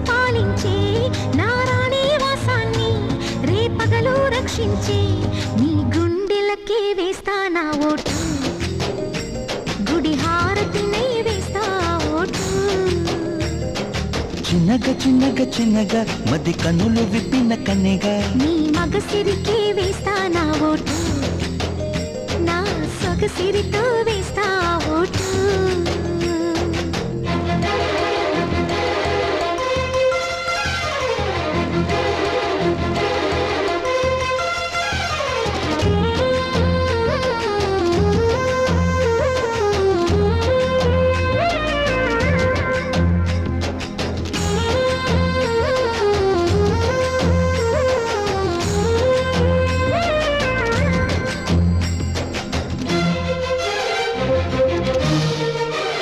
పాలించే నారాణి వాసాన్ని రేపగలు రక్షించే నీ గుండెలకే వేస్తా నా ఓటు గుడి హారతినై వేస్తా ఓటు చిన్నగా చిన్నగా చిన్నగా మది కన్నులు విప్పిన కన్నెగా నీ మగసిరికే వేస్తా నా ఓటు నా సొగసిరితో